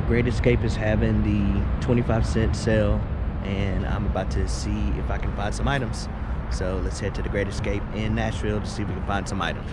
Great Escape is having the 25-cent sale, and I'm about to see if I can find some items. So let's head to the Great Escape in Nashville to see if we can find some items.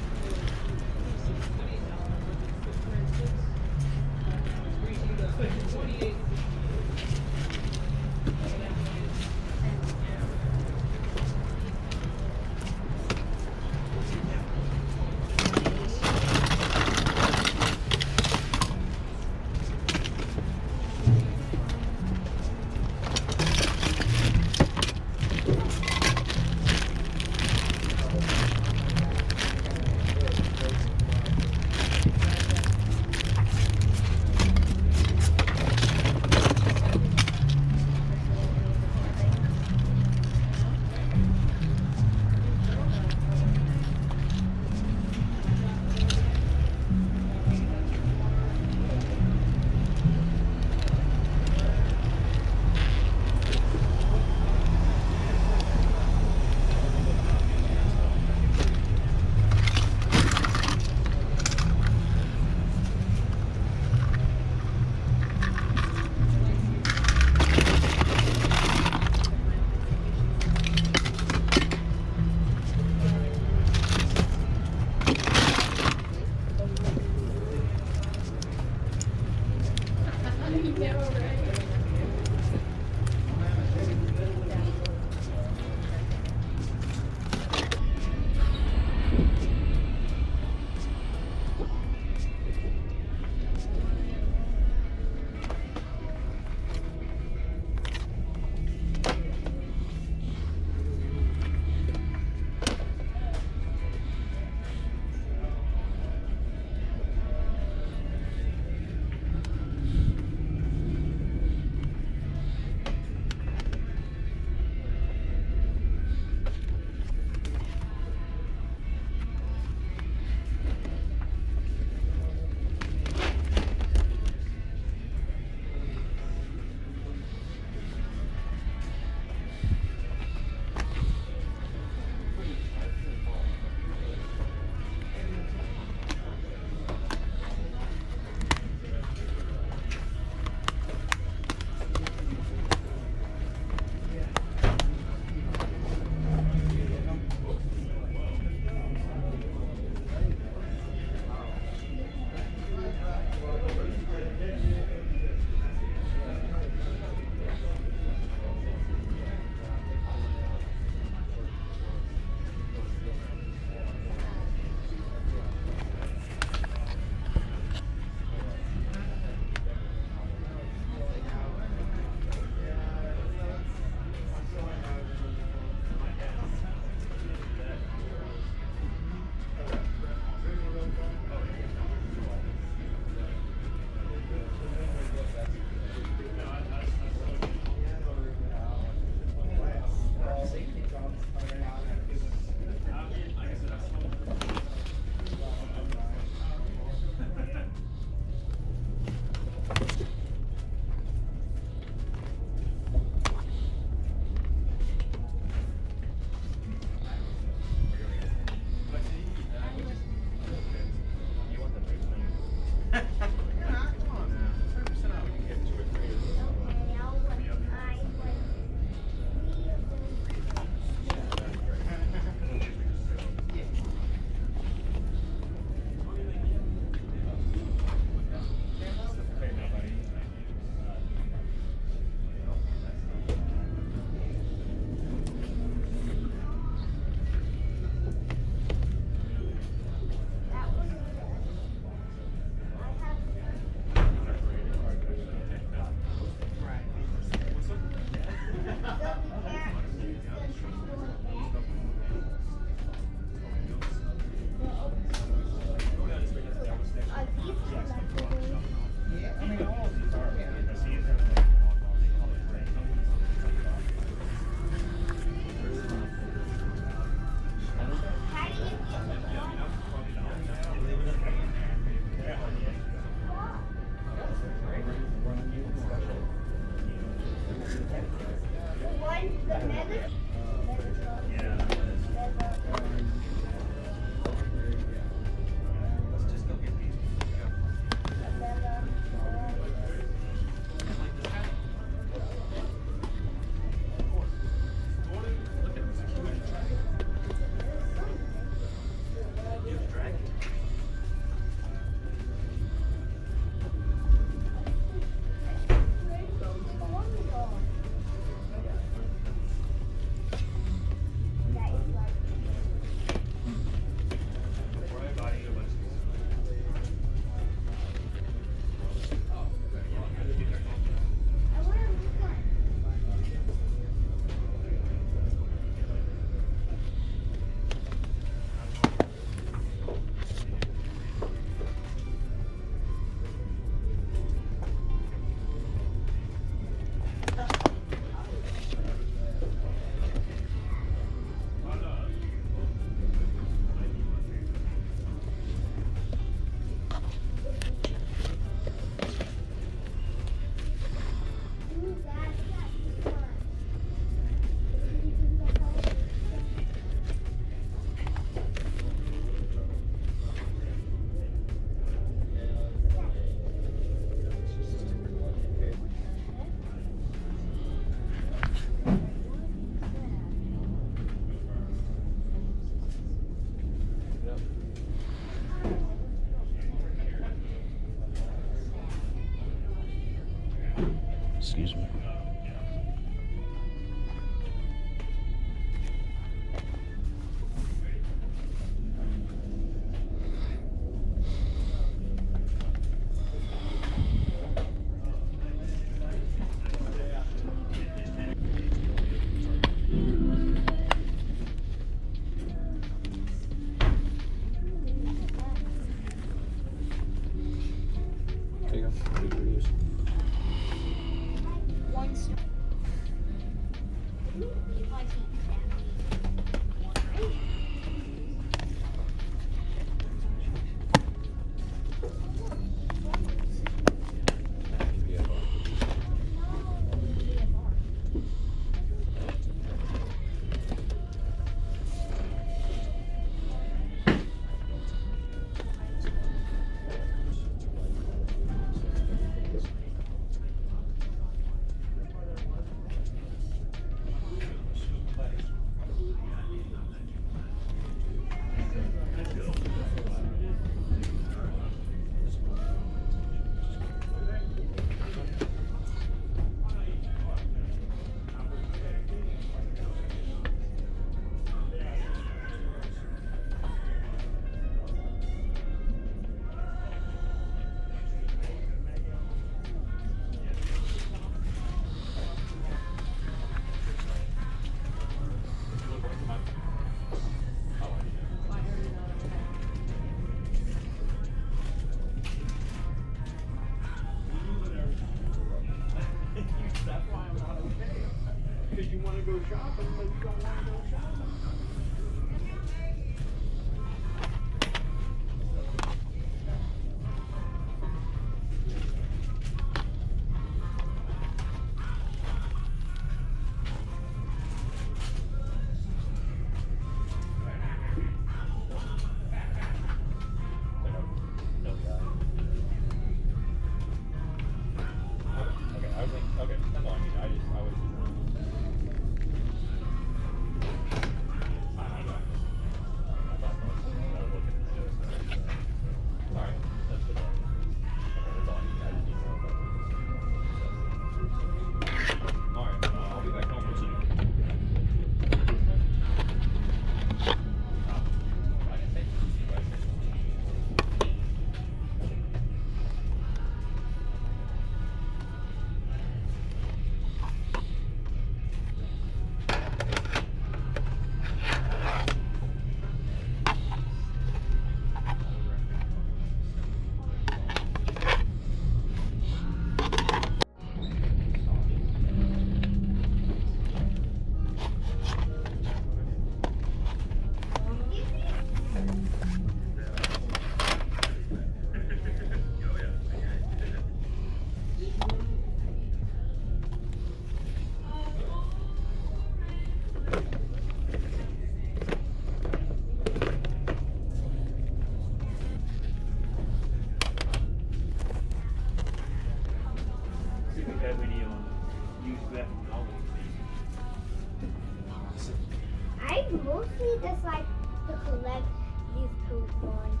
I mostly just like to collect these poop ones.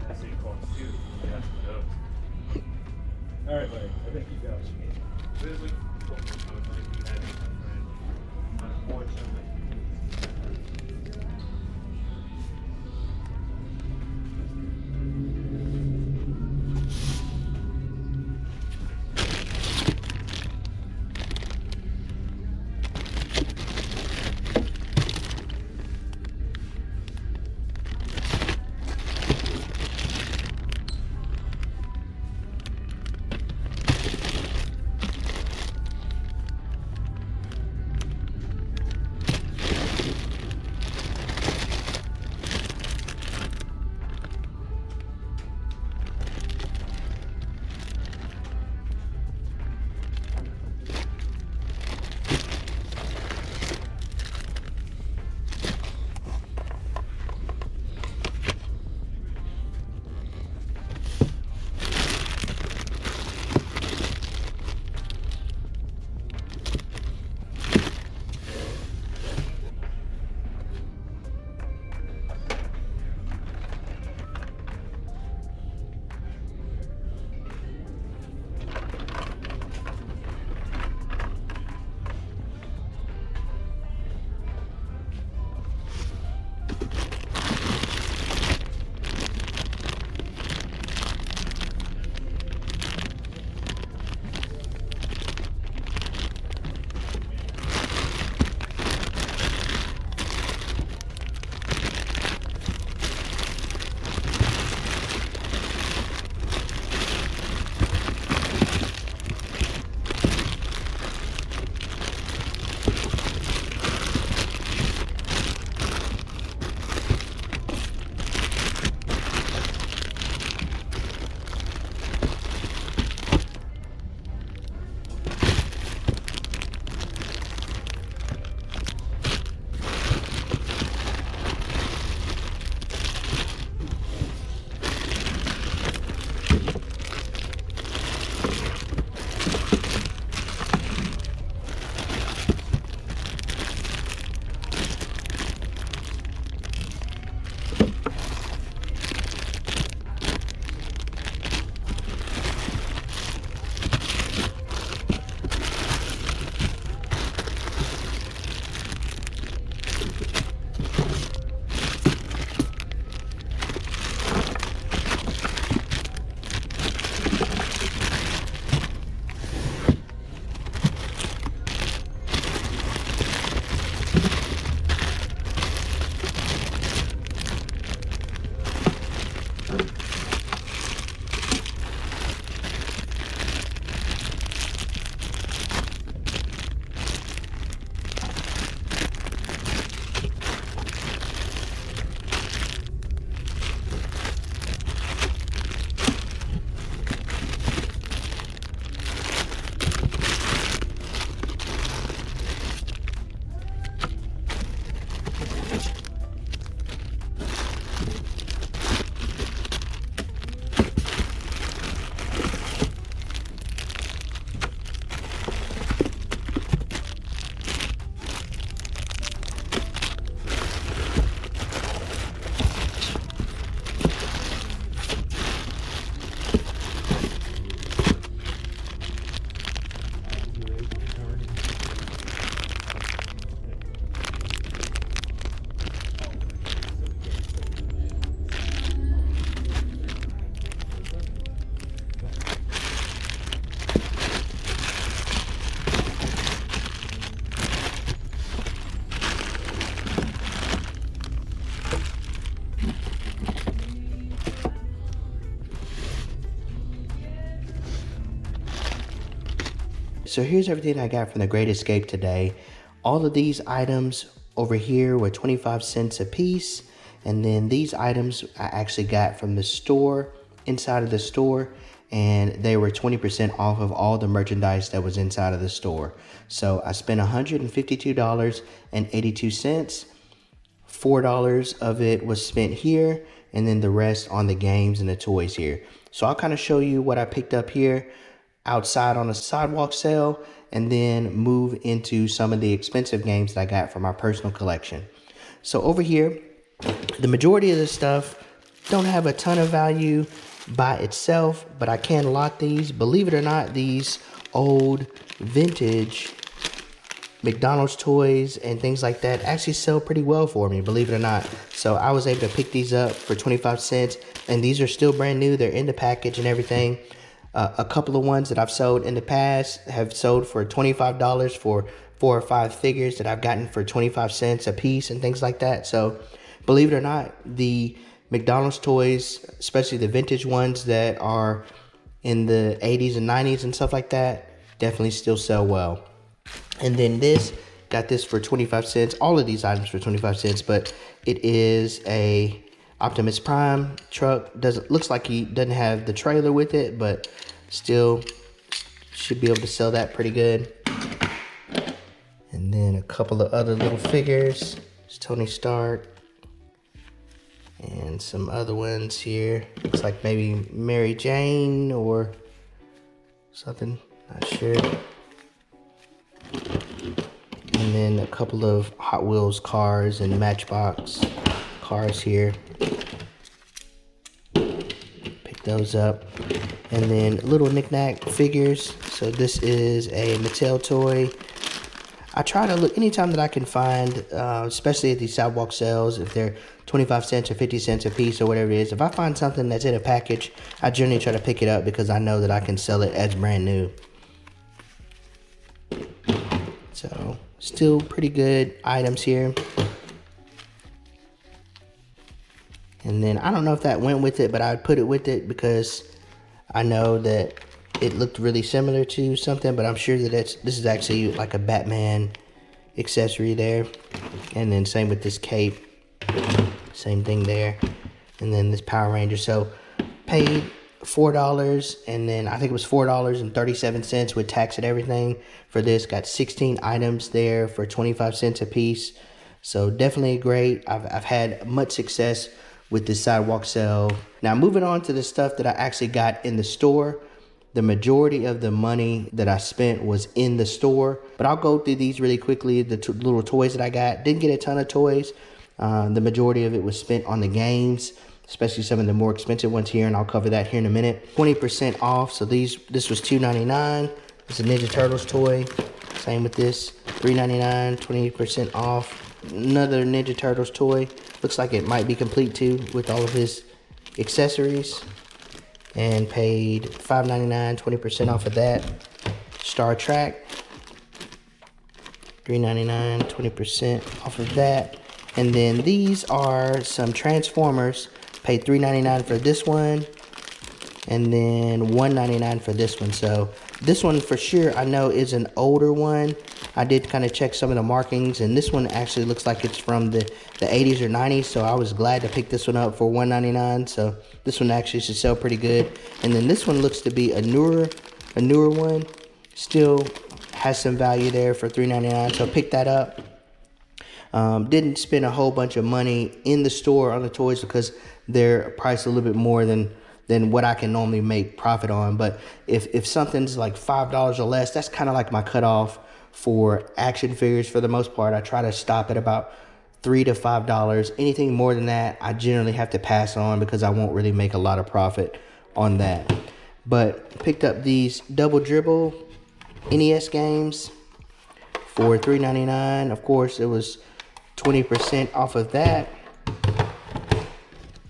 I see coins too. Yeah, those. All right, buddy. I think you got it. This week, unfortunately. So here's everything I got from the Great Escape today. All of these items over here were 25 cents a piece. And then these items I actually got from the store, inside of the store. And they were 20% off of all the merchandise that was inside of the store. So I spent $152.82. $4 of it was spent here, and then the rest on the games and the toys here. So I'll kind of show you what I picked up here outside on a sidewalk sale, and then move into some of the expensive games that I got from my personal collection. So over here, the majority of this stuff don't have a ton of value by itself, but I can lot these. Believe it or not, these old vintage McDonald's toys and things like that actually sell pretty well for me, believe it or not. So I was able to pick these up for 25 cents, and these are still brand new. They're in the package and everything. A couple of ones that I've sold in the past have sold for $25 for 4 or 5 figures that I've gotten for 25 cents a piece and things like that. So believe it or not, the McDonald's toys, especially the vintage ones that are in the 80s and 90s and stuff like that, definitely still sell well. And then got this for 25 cents. All of these items for 25 cents, but it is a Optimus Prime truck. Looks like he doesn't have the trailer with it, but still should be able to sell that pretty good. And then a couple of other little figures. It's Tony Stark. And some other ones here. Looks like maybe Mary Jane or something. Not sure. And then a couple of Hot Wheels cars and Matchbox cars here. Pick those up. And then little knick-knack figures. So this is a Mattel toy. I try to look anytime that I can find, especially at these sidewalk sales, if they're 25 cents or 50 cents a piece or whatever it is. If I find something that's in a package, I generally try to pick it up because I know that I can sell it as brand new. So, still pretty good items here. And then, I don't know if that went with it, but I would put it with it because I know that it looked really similar to something, but I'm sure that this is actually like a Batman accessory there. And then same with this cape. Same thing there. And then this Power Ranger. So, paid $4, and then I think it was $4.37 with tax and everything for this. Got 16 items there for 25 cents a piece. So definitely great. I've had much success with this sidewalk sale. Now moving on to the stuff that I actually got in the store. The majority of the money that I spent was in the store, but I'll go through these really quickly. The little toys that I got, didn't get a ton of toys. The majority of it was spent on the games, especially some of the more expensive ones here, and I'll cover that here in a minute. 20% off, so this was $2.99. It's a Ninja Turtles toy. Same with this, $3.99, 20% off. Another Ninja Turtles toy. Looks like it might be complete too with all of his accessories. And paid $5.99, 20% off of that. Star Trek, $3.99, 20% off of that. And then these are some Transformers. Paid $3.99 for this one, and then $1.99 for this one. So this one for sure I know is an older one. I did kind of check some of the markings, and this one actually looks like it's from the 80s or 90s. So I was glad to pick this one up for $1.99. So this one actually should sell pretty good. And then this one looks to be a newer one. Still has some value there for $3.99. So pick that up. Didn't spend a whole bunch of money in the store on the toys because they're priced a little bit more than what I can normally make profit on. But if something's like $5 or less, that's kind of like my cutoff for action figures for the most part. I try to stop at about $3 to $5. Anything more than that, I generally have to pass on because I won't really make a lot of profit on that. But picked up these Double Dribble NES games for $3.99. Of course, it was 20% off of that.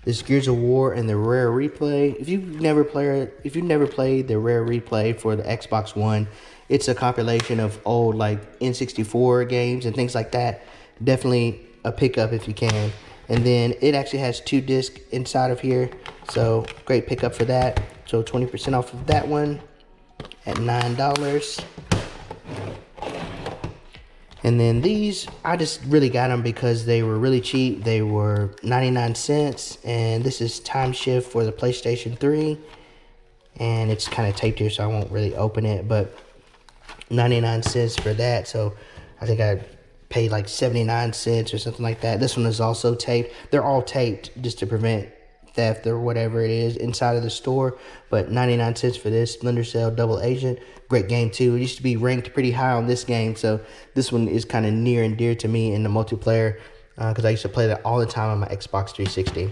This Gears of War and the Rare Replay. If you've never played the Rare Replay for the Xbox One, it's a compilation of old like N64 games and things like that. Definitely a pickup if you can. And then it actually has 2 discs inside of here, so great pickup for that. So 20% off of that one at $9. And then these, I just really got them because they were really cheap. They were 99 cents. And this is Time Shift for the PlayStation 3. And it's kind of taped here, so I won't really open it. But 99 cents for that. So I think I paid like 79 cents or something like that. This one is also taped. They're all taped just to prevent theft or whatever it is inside of the store. But 99 cents for this Splinter Cell Double Agent. Great game too. It used to be ranked pretty high on this game, so this one is kind of near and dear to me in the multiplayer because I used to play that all the time on my Xbox 360.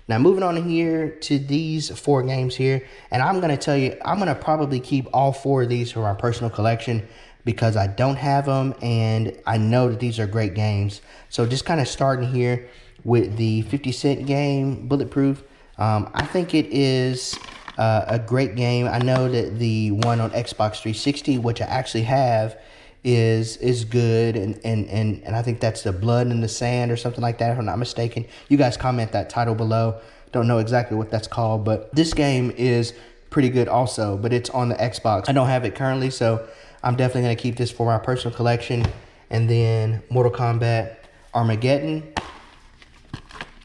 Now moving on here to these 4 games here, and I'm going to tell you, I'm going to probably keep all 4 of these for my personal collection because I don't have them and I know that these are great games. So just kind of starting here with the 50 Cent game, Bulletproof. I think it is a great game. I know that the one on Xbox 360, which I actually have, is good, and I think that's the Blood in the Sand or something like that, if I'm not mistaken. You guys comment that title below. Don't know exactly what that's called, but this game is pretty good also, but it's on the Xbox. I don't have it currently, so I'm definitely going to keep this for my personal collection. And then Mortal Kombat Armageddon.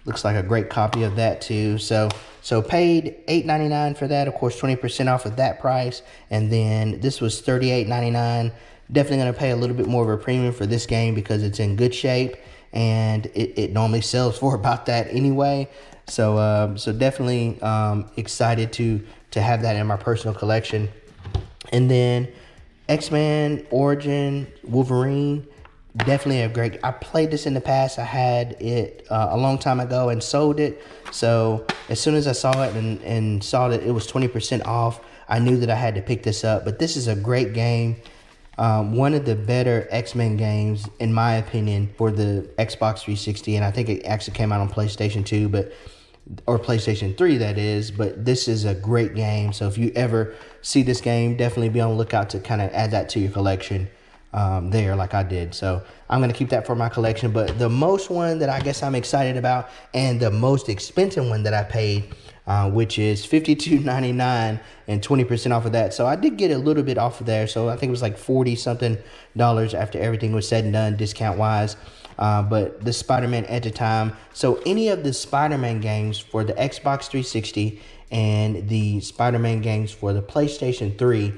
Looks like a great copy of that too. So paid $8.99 for that. Of course, 20% off of that price. And then this was $38.99. Definitely going to pay a little bit more of a premium for this game because it's in good shape. And it normally sells for about that anyway. So definitely excited to have that in my personal collection. And then X-Men Origin Wolverine. Definitely a great. I played this in the past. I had it a long time ago and sold it. So as soon as I saw it and saw that it was 20% off, I knew that I had to pick this up. But this is a great game. One of the better X-Men games, in my opinion, for the Xbox 360. And I think it actually came out on PlayStation 2, or PlayStation 3, that is. But this is a great game. So if you ever see this game, definitely be on the lookout to kind of add that to your collection. There like I did. So I'm going to keep that for my collection. But the most one that I guess I'm excited about, and the most expensive one that I paid, which is $52.99 and 20% off of that. So I did get a little bit off of there. So I think it was like $40-something after everything was said and done, discount wise. But the Spider-Man Edge of Time. So any of the Spider-Man games for the Xbox 360 and the Spider-Man games for the PlayStation 3,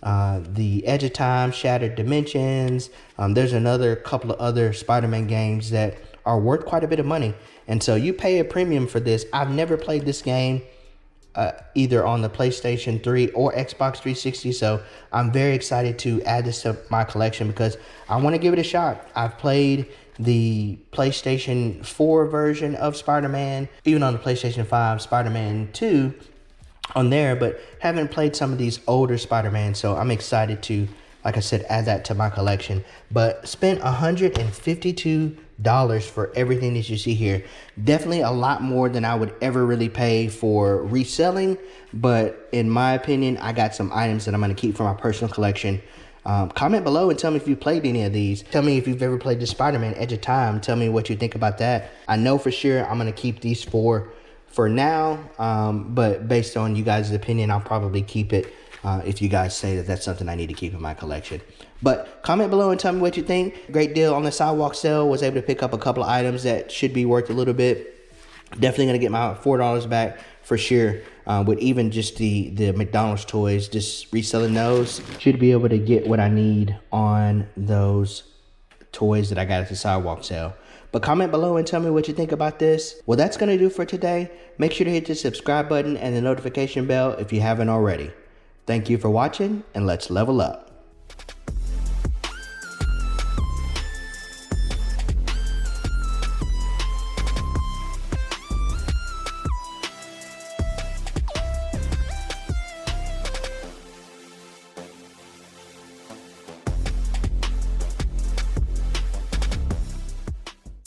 the Edge of Time, Shattered Dimensions. There's another couple of other Spider-Man games that are worth quite a bit of money. And so you pay a premium for this. I've never played this game either on the PlayStation 3 or Xbox 360. So I'm very excited to add this to my collection because I want to give it a shot. I've played the PlayStation 4 version of Spider-Man, even on the PlayStation 5, Spider-Man 2 on there, but haven't played some of these older Spider-Man, so I'm excited to, like I said, add that to my collection. But spent $152 for everything that you see here. Definitely a lot more than I would ever really pay for reselling, but in my opinion, I got some items that I'm going to keep for my personal collection. Comment below and tell me if you played any of these. Tell me if you've ever played the Spider-Man Edge of Time. Tell me what you think about that. I know for sure I'm going to keep these for now, but based on you guys' opinion, I'll probably keep it if you guys say that that's something I need to keep in my collection. But comment below and tell me what you think. Great deal on the sidewalk sale. Was able to pick up a couple of items that should be worth a little bit. Definitely going to get my $4 back for sure. With even just the McDonald's toys, just reselling those, should be able to get what I need on those toys that I got at the sidewalk sale. But comment below and tell me what you think about this. Well, that's going to do for today. Make sure to hit the subscribe button and the notification bell if you haven't already. Thank you for watching, and let's level up.